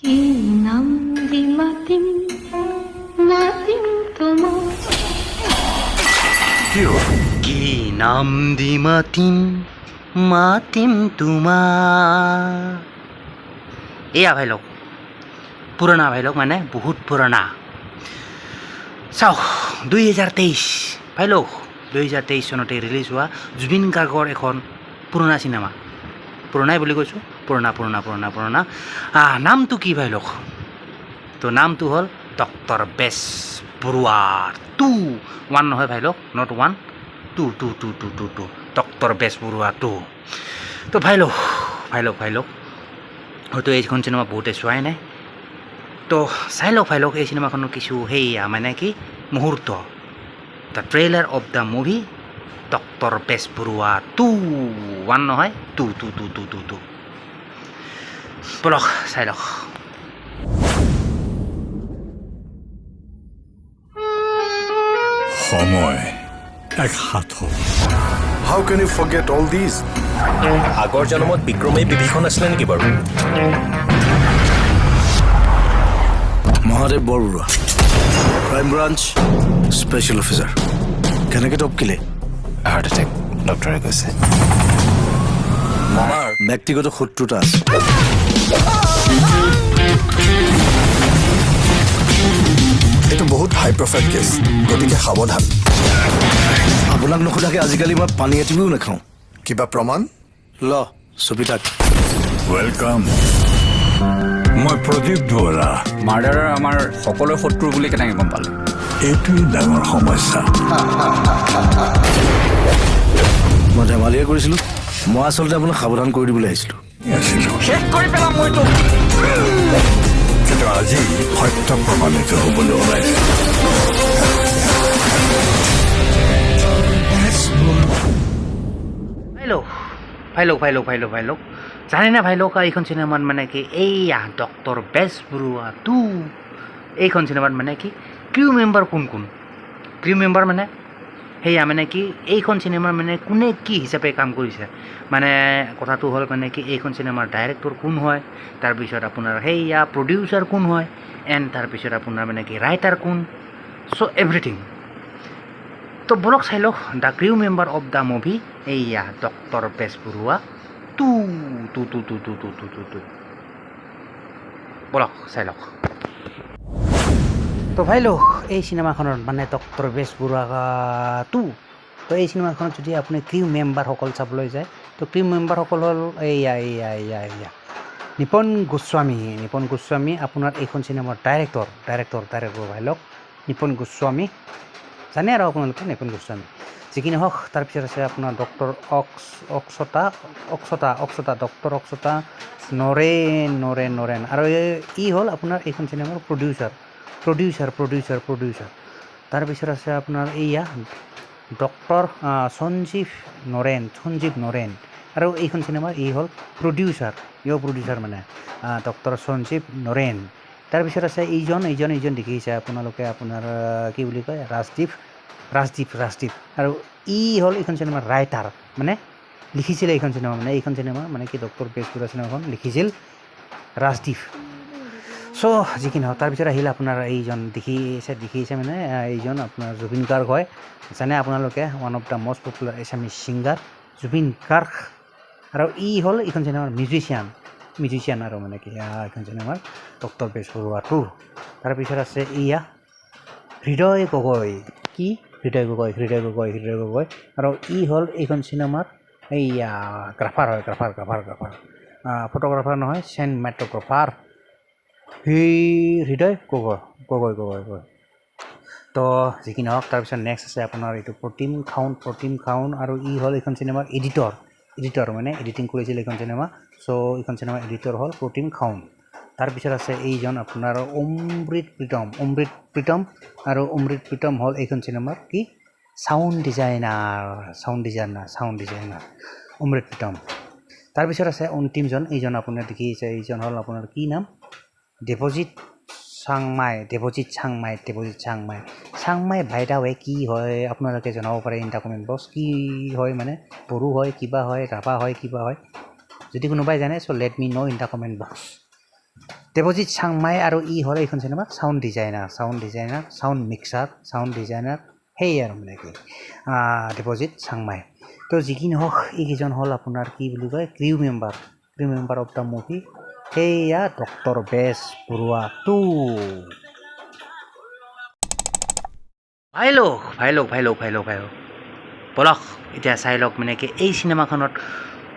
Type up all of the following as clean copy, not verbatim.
কি নাম দি মাতিম মাতিম তোমাৰ কি নাম দি মাতিম মাতিম তোমাৰ এয়া ভাই লগ পুৰণা ভাই লগ মানে বহুত পুৰণা চাওক 2023 ভাই লগ 2023 চনতে ৰিলিজ হোৱা জুবিন গাৰ্গৰ এখন পুৰণা চিনেমা পুৰণাই বুলি কৈছোঁ পুৰণা নামটো কি ভাই লগ তো নামটো হ'ল ডক্টৰ বেছ বৰুৱাৰ 1 নহয় ভাই লগ নট 1 2 ডক্টৰ বেছ বৰুৱা 2 তো ভাই লগ হয়তো এইখন চিনেমা বহুতে চোৱাই নাই তো চাই লওক ভাই লওক এই চিনেমাখনৰ কিছু সেয়া মানে কি মুহূৰ্ত the trailer of the movie doctor বেছ বৰুৱা 1 নহয় 2 বলক চাই লওক সময় এক সাঁথৰ How can you forget all these? আগৰ জন্মত বিক্ৰমেই বিভীষণ আছিলে নেকি বাৰু? Mahadev Borborua crime branch special officer কেনেকৈ টপকিলে হাৰ্ট এটেক ডক্টৰে কৈছে আমাৰ ব্যক্তিগত শত্ৰুতা আছে এইটো বহুত হাই প্ৰফাইল কেছ গতিকে সাৱধান আপোনাক নোসোধাকে আজিকালি মই পানী এটিও নাখাওঁ কিবা প্ৰমাণ ল ছবি থাক ৱেলকাম মই প্ৰদীপ দুৱৰা মাৰ্ডাৰৰ আমাৰ সকলোৰে শত্ৰু বুলি কেনেকৈ গম পালে এইটোৱেই ডাঙৰ সমস্যা মই ধেমালিয়ে কৰিছিলোঁ মই আচলতে আপোনাক সাৱধান কৰি দিবলৈ আহিছিলোঁ আছিলোঁ শেষ কৰি পেলাম মই তোক কিন্তু আজি সত্য প্ৰমাণিত হ'বলৈ ওলাইছে ভাই লোক জানে না ভাই লোক এইখন চিনেমাত মানে কি এইয়া ডক্টৰ বেছ বৰুৱা 2 এইখন চিনেমাত মানে কি ক্ৰিউ মেম্বাৰ কোন ক্ৰিউ মেম্বাৰ মানে সেয়া মানে কি এইখন চিনেমাৰ মানে কোনে কি হিচাপে কাম কৰিছে মানে কথাটো হ'ল মানে কি এইখন চিনেমাৰ ডাইৰেক্টৰ কোন হয় তাৰপিছত আপোনাৰ সেয়া প্ৰডিউচাৰ কোন হয় এণ্ড তাৰপিছত আপোনাৰ মানে কি ৰাইটাৰ কোন চ' এভৰিথিং তো বলক চাই লওক the crew member of the movie এইয়া ডক্টৰ বেছ বৰুৱা 2 বলক চাই লওক তো ভাই লোক এই চিনেমাখনত মানে ডক্টৰ বেছ বৰুৱা 2 তো এই চিনেমাখনত যদি আপুনি ক্ৰিউ মেম্বাৰসকল চাবলৈ যায় তো ক্ৰিউ মেম্বাৰসকল হ'ল এয়া নিপন গোস্বামী আপোনাৰ এইখন চিনেমাৰ ডাইৰেক্টৰ ভাই লোক নিপন গোস্বামী জানে আৰু আপোনালোকে নিপন গোস্বামী যিকি নহওক তাৰপিছত আছে আপোনাৰ ডক্টৰ ডক্টৰ অক্ষতা নৰেন আৰু ই হ'ল আপোনাৰ এইখন চিনেমাৰ প্ৰডিউচাৰ তাৰপিছত আছে আপোনাৰ এইয়া ডক্টৰ সঞ্জীৱ নৰেন আৰু এইখন চিনেমাৰ ই হ'ল প্ৰডিউচাৰ মানে ডক্টৰ সঞ্জীৱ নৰেন তাৰপিছত আছে এইজন দেখিছে আপোনালোকে আপোনাৰ কি বুলি কয় ৰাজদীপ আৰু ই হ'ল এইখন চিনেমাৰ ৰাইটাৰ মানে লিখিছিলে এইখন চিনেমা মানে কি ডক্টৰ বেছ বৰুৱা চিনেমাখন লিখিছিল ৰাজদীপ চ' যিকি নহওক তাৰপিছত আহিল আপোনাৰ এইজন দেখিছে মানে এইজন আপোনাৰ জুবিন গাৰ্গ হয় জানে আপোনালোকে one of the most popular Assamese singer Zubeen Garg আৰু ই হ'ল এইখন চিনেমাৰ মিউজিচিয়ান আৰু মানে কি এইখন চিনেমাৰ ডক্টৰ বেছ বৰুৱা 2 তাৰপিছত আছে এয়া হৃদয় গগৈ আৰু ই হ'ল এইখন চিনেমাৰ এইয়া গ্ৰাফাৰ ফটোগ্ৰাফাৰ নহয় চিনেমেটোগ্ৰাফাৰ হৃদয় গগৈ তো যিকি নহওক তাৰপিছত নেক্সট আছে আপোনাৰ এইটো প্ৰতিম খাউন আৰু ই হ'ল এইখন চিনেমাৰ এডিটৰ মানে এডিটিং কৰিছিল এইখন চিনেমা চ' এইখন চিনেমাৰ এডিটৰ হ'ল প্ৰতিম খাউন তাৰপিছত আছে এইজন আপোনাৰ অমৃত প্ৰীতম হ'ল এইখন চিনেমাৰ কি চাউণ্ড ডিজাইনাৰ অমৃত প্ৰীতম তাৰপিছত আছে অন্তিমজন এইজন আপোনাৰ দেখিছে এইজন হ'ল আপোনাৰ কি নাম দেৱজিৎ চাংমাই বাই দা ৱে কি হয় আপোনালোকে জনাব পাৰে ইন দা কমেণ্ট বক্স কি হয় মানে বড়ো হয় কিবা হয় ৰাভা হয় কিবা হয় যদি কোনোবাই জানে so' let me know' in the comment box Debajit Changmai আৰু ই হ'ল এইখন চিনেমাৰ sound designer sound mixer sound designer সেই আৰু মানে কি দেৱজিৎ চাংমাই তো যি কি নহওক এইকেইজন হ'ল আপোনাৰ কি বুলি কয় crew member of the movie সেয়া ডক্টৰ বেজ বৰুৱা 2 ভাই লওক বলক এতিয়া চাই লওক মানে কি এই চিনেমাখনত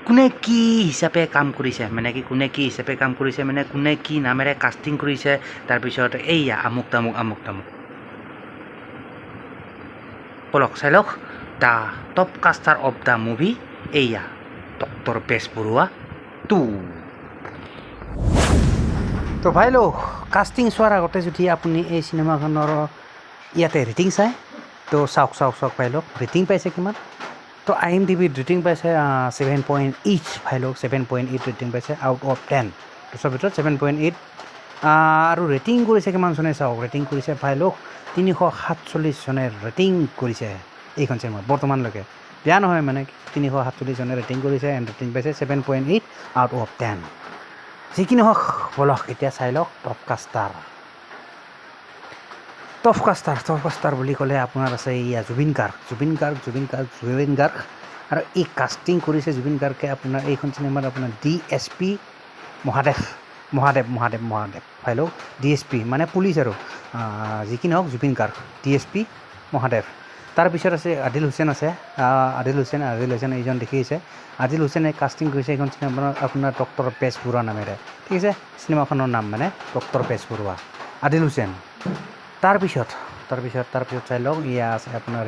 কোনে কি হিচাপে কাম কৰিছে মানে কোনে কি নামেৰে কাষ্টিং কৰিছে তাৰপিছত এইয়া আমুক তামুক বলক চাই লওক the top caster of the movie এইয়া ডক্টৰ বেজ বৰুৱা 2 তো ভাই লওক কাষ্টিং চোৱাৰ আগতে যদি আপুনি এই চিনেমাখনৰ ইয়াতে ৰেটিং চাই তো চাওক ভাই লওক ৰেটিং পাইছে কিমান তো IMDb ৰেটিং পাইছে 7.8 ভাই লওক 7.8 ৰেটিং পাইছে আউট অফ 10 তাৰ ভিতৰত 7.8 আৰু ৰেটিং কৰিছে কিমান জনে চাওক ৰেটিং কৰিছে ভাই লওক 347 জনে ৰেটিং কৰিছে এইখন চিনেমাত বৰ্তমানলৈকে বেয়া নহয় মানে 347 জনে ৰেটিং কৰিছে এণ্ড ৰেটিং পাইছে 7.8 আউট অফ 10 যি কি নহওক বলক এতিয়া চাই লওক টপ কাষ্টাৰ বুলি ক'লে আপোনাৰ আছে এয়া জুবিন গাৰ্গ আৰু এই কাষ্টিং কৰিছে জুবিন গাৰ্গে আপোনাৰ এইখন চিনেমাত আপোনাৰ DSP মহাদেৱ ভাই লওক DSP মানে পুলিচ আৰু যি কি নহওক জুবিন গাৰ্গ DSP মহাদেৱ তাৰপিছত আছে আদিল হুছেইন এইজন দেখিছে আদিল হুছেইনে কাষ্টিং কৰিছে এইখন চিনেমাত আপোনাৰ ডক্টৰ বেজ বৰুৱা নামেৰে ঠিক আছে চিনেমাখনৰ নাম মানে ডক্টৰ বেজ বৰুৱা আদিল হুছেইন তাৰপিছত চাই লওক ইয়া আছে আপোনাৰ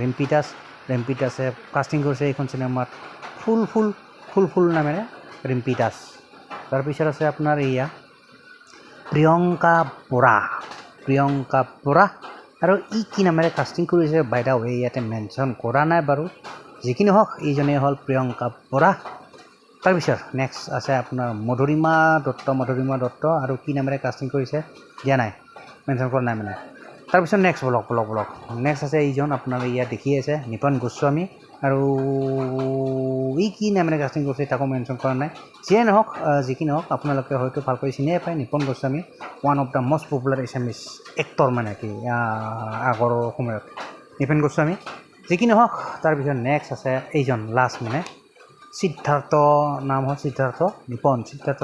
ৰিম্পি দাসে কাষ্টিং কৰিছে এইখন চিনেমাত ফুল নামেৰে ৰিম্পি দাস তাৰপিছত আছে আপোনাৰ ইয়া প্ৰিয়ংকা বৰা আৰু ই কি নামেৰে কাষ্টিং কৰিছে বাই দা ৱে ইয়াতে মেনশ্যন কৰা নাই বাৰু যি কি নহওক এইজনেই হ'ল প্ৰিয়ংকা বৰা তাৰপিছত নেক্সট আছে আপোনাৰ মধুৰিমা দত্ত আৰু কি নামেৰে কাষ্টিং কৰিছে দিয়া নাই মেনশ্যন কৰা নাই মানে তাৰপিছত নেক্সট বলক নেক্সট আছে এইজন আপোনাৰ ইয়াত দেখি আছে নিপন গোস্বামী আৰু ই কি নামেৰে কাষ্টিং কৰিছে তাকো মেনশ্যন কৰা নাই যি কি নহওক আপোনালোকে হয়তো ভালকৈ চিনিয়ে পায় Nipon Goswami one of the most popular Assamese actor মানে কি আগৰ সময়ত নিপন গোস্বামী যি কি নহওক তাৰপিছত নেক্সট আছে এইজন লাষ্ট মানে সিদ্ধাৰ্থ নাম হ'ল সিদ্ধাৰ্থ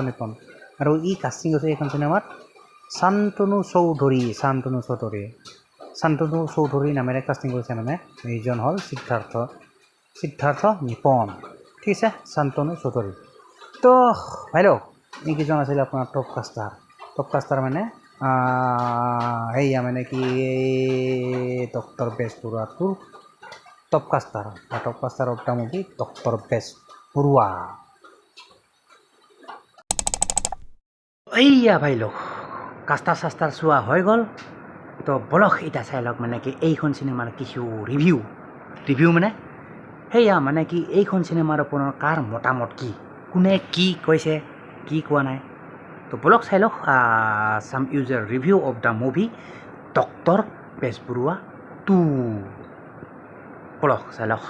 নিপন আৰু ই কাষ্টিং কৰিছে এইখন চিনেমাত শান্তনু চৌধুৰী নামেৰে কাষ্টিং কৰিছে মানে এইজন হ'ল সিদ্ধাৰ্থ নিপন ঠিক আছে শান্তনু চৌধুৰী তো ভাই লওক এইকেইজন আছিলে আপোনাৰ টপ কাষ্টাৰ মানে সেয়া মানে কি ডক্টৰ বেজ বৰুৱাটোৰ top caster of the movie doctor Bezbaruah এইয়া ভাই লওক কাষ্টাৰ চোৱা হৈ গ'ল তো বলক এতিয়া চাই লওক মানে কি এইখন চিনেমাৰ কিছু ৰিভিউ মানে সেয়া মানে কি এইখন চিনেমাৰ আপোনাৰ কাৰ মতামত কি কোনে কি কৈছে কি কোৱা নাই তো বলক চাই লওক চাম user review of the movie doctor বেজ বৰুৱা 2 বলক চাই লওক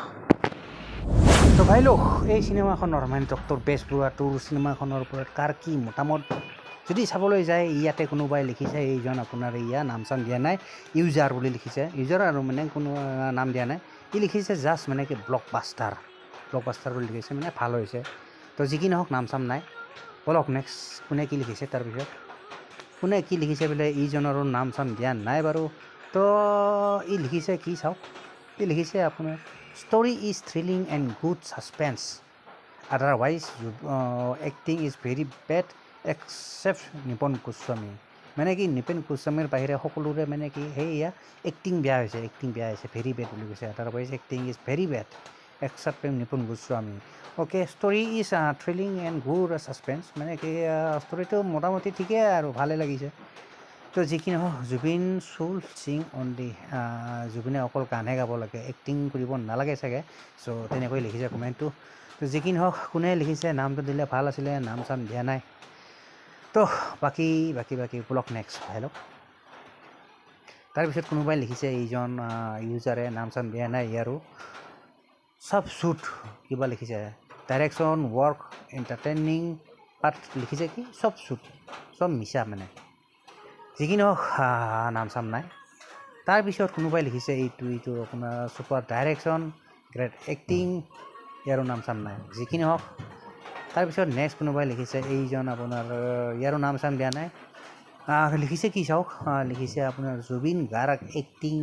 তো ভাই লওক এই চিনেমাখনৰ মানে ডক্টৰ বেজ বৰুৱা 2 চিনেমাখনৰ ওপৰত কাৰ কি মতামত যদি চাবলৈ যায় ইয়াতে কোনোবাই লিখিছে এইজন আপোনাৰ নাম চাম দিয়া নাই ইউজাৰ বুলি লিখিছে ইউজাৰ আৰু মানে কোনো নাম দিয়া নাই ই লিখিছে জাষ্ট মানে কি ব্লকবাষ্টাৰ বুলি লিখিছে মানে ভাল হৈছে তো যি কি নহওক নাম চাম নাই বলক নেক্সট কোনে কি লিখিছে তাৰপিছত কোনে কি লিখিছে বোলে ইজনৰো নাম চাম দিয়া নাই বাৰু তো ই লিখিছে কি চাওক ই লিখিছে আপোনাৰ story is thrilling and good suspense otherwise acting is very bad except Nipon Goswami মানে কি নিপন গোস্বামীৰ বাহিৰে সকলোৰে মানে কি সেয়া এক্টিং বেয়া হৈছে ভেৰি বেড বুলি কৈছে otherwise acting is very bad except Nipon Goswami okay story is thrilling and good suspense মানে কি ষ্টৰিটো মোটামুটি ঠিকেই আৰু ভালে লাগিছে তো যি কি নহওক জুবিন শুড ছিং অনলি জুবিনে অকল গানহে গাব লাগে এক্টিং কৰিব নালাগে চাগে চ' তেনেকৈ লিখিছে কমেণ্টটো তো যি কি নহওক কোনে লিখিছে নামটো দিলে ভাল আছিলে নাম চাম দিয়া নাই তো বাকী ব্লক নেক্সট ভাই লওক তাৰপিছত কোনোবাই লিখিছে এইজন ইউজাৰে নাম চাম দিয়া নাই ইয়াৰো চব শ্বুট কিবা লিখিছে ডাইৰেকশ্যন ৱৰ্ক এণ্টাৰটেইনিং পাৰ্ট লিখিছে কি চব চব মিছা মানে যিকি নহওক নাম চাম নাই তাৰপিছত কোনোবাই লিখিছে এইটো আপোনাৰ ছুপাৰ ডাইৰেকশ্যন গ্ৰেট এক্টিং ইয়াৰো নাম চাম নাই যিকি নহওক তাৰপিছত নেক্সট কোনোবাই লিখিছে এইজন আপোনাৰ ইয়াৰো নাম চাম দিয়া নাই লিখিছে কি চাওক লিখিছে আপোনাৰ জুবিন গাৰ্গ এক্টিং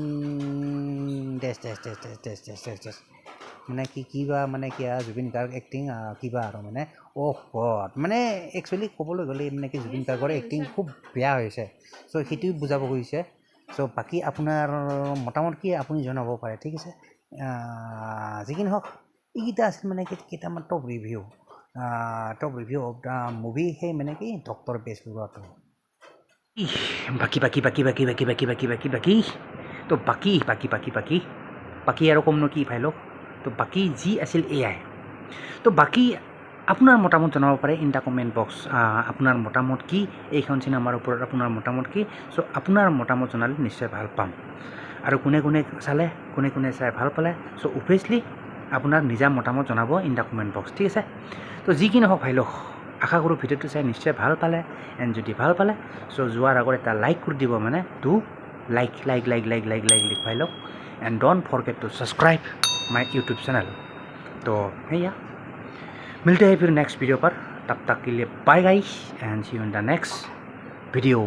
ডেছ ডেছ ডেছ ডেছ ডেছ ডেছ ডেছ ডেছ মানে কিবা মানে কি জুবিন গাৰ্গ এক্টিং কিবা আৰু মানে গড মানে একচুৱেলি ক'বলৈ গ'লে মানে কি জুবিন গাৰ্গৰ এক্টিং খুব বেয়া হৈছে চ' সেইটোৱে বুজাব খুজিছে চ' বাকী আপোনাৰ মতামত কি আপুনি জনাব পাৰে ঠিক আছে যিকি নহওক এইকেইটা আছিল মানে কেইটামান top review of the movie সেই মানে কি ডক্টৰ বেজবৰুৱাটো বাকী তো বাকী আৰু কমনো কি ফাইলক তো বাকী যি আছিল এয়াই তো বাকী আপোনাৰ মতামত জনাব পাৰে ইন দ্য কমেণ্ট বক্স আপোনাৰ মতামত কি এইখন চিনেমাৰ ওপৰত আপোনাৰ মতামত কি চ' আপোনাৰ মতামত জনালে নিশ্চয় ভাল পাম আৰু কোনে চালে কোনে চাই ভাল পালে চ' অভিয়াছলি আপোনাৰ নিজা মতামত জনাব ইন দ্য কমেণ্ট বক্স ঠিক আছে তো যি কি নহওক ভাই লওক আশা কৰোঁ ভিডিঅ'টো চাই নিশ্চয় ভাল পালে এণ্ড যদি ভাল পালে চ' যোৱাৰ আগত এটা লাইক কৰি দিব মানে টু লাইক ভাই লওক and don't forget two subscribe my YouTube channel तो भैया मिलते हैं फिर नेक्स्ट वीडियो पर तब तक के लिए bye guys and see you in the next video